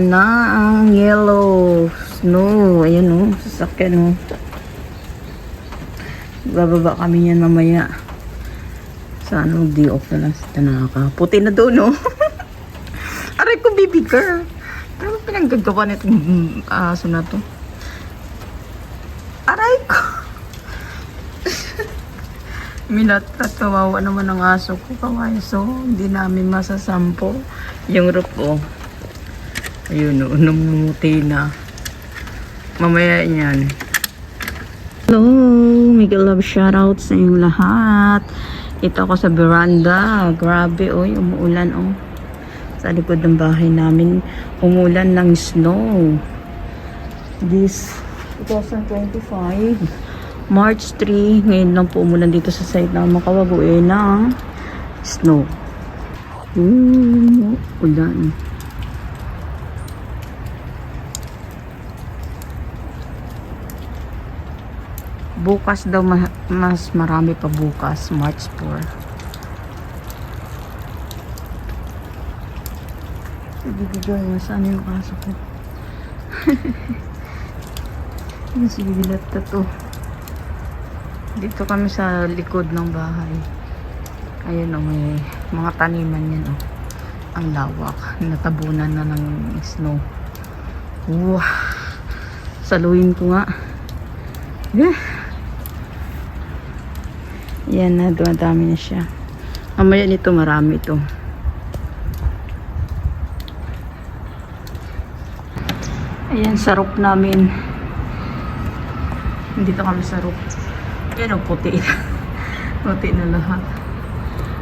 Ayan na ang yellow snow. Ayan o, sasakyan o. Bababa kami yan mamaya. Sana mag-day off na lang si Tanaka. Puti na doon o. Aray ko, baby girl. Ano pinanggagawa nitong aso na to? Aray ko. Minatatawawa naman ang aso ko, kawaii. So, hindi namin masasampo. Yung roof o. Ayun o, namumuti na. Mamaya yan. Hello, mega love shoutout sa inyong lahat. Ito ako sa veranda. Grabe o, umuulan o. Sa likod ng bahay namin, umulan ng snow. This 2025, March 3, ngayon lang po umulan dito sa site ng Makawago ng snow. Ulan. Bukas daw mas marami pa bukas, March 4. Bibigay mo saan yung kaso ko. Yung sibilat na to. Dito kami sa likod ng bahay. Ayun o, may mga taniman yan o. Ang lawak. Natabunan na ng snow. Wow! Saluhin ko nga. Yan na, dumadami na siya. Mamaya nito marami ito. Ayan, sa roof namin. Dito kami sa roof. Ayan o, puti. Puti na lahat.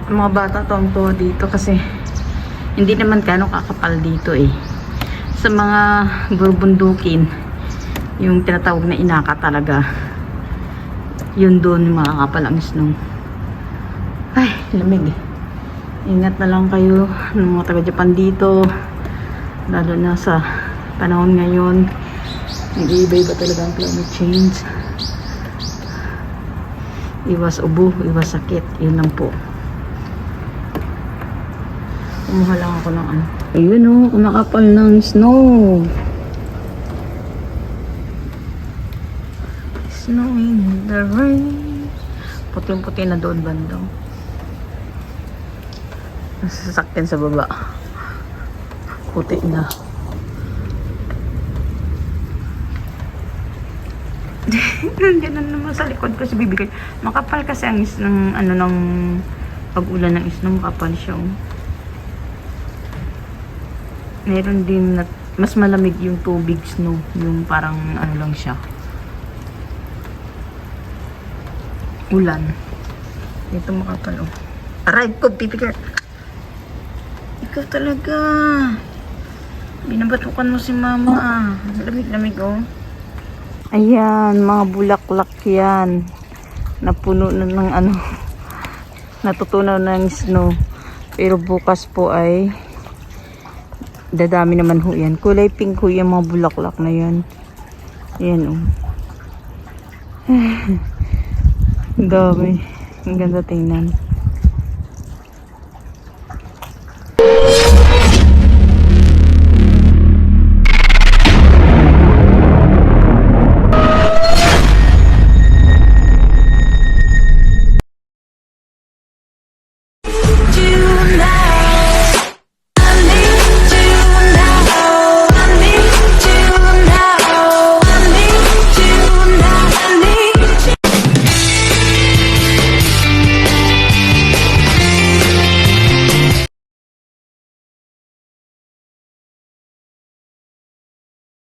Ang mga bata tuwang-tuwa dito kasi hindi naman gano'ng kakapal dito eh. Sa mga burbundukin, yung tinatawag na inaka talaga, yun doon yung makakapal ang snow. Ay, lamig eh. Ingat na lang kayo ng mga taga-Japan dito. Lalo na sa panahon ngayon, nag-iiba-iba talaga ang climate change. Iwas ubo, iwas sakit, yun lang po. Kumuha lang ako ng ano. Ayun o, kumakapal ng snow. Snow in the rain. Puting-puti na doon bandang. Nasasakyan sa baba. Puti na. Ganun naman sa likod ko si bibigay. Makapal kasi ang ng ano ng pag-ulan ng snow, makapal siya. Oh. Meron din na, mas malamig yung tubig snow, yung parang ano lang siya. Ulan. Ito makapal oh. Aray ko, bibigay. Ikaw talaga. Binabatukan mo si mama. Lamig-lamig oh. Ayan, mga bulaklak yan. Napuno na ng ano, natutunaw ng snow. Pero bukas po ay dadami naman ho yan. Kulay pink ho yung mga bulaklak na yan. Ayan oh. Ang dami. Ang ganda tingnan.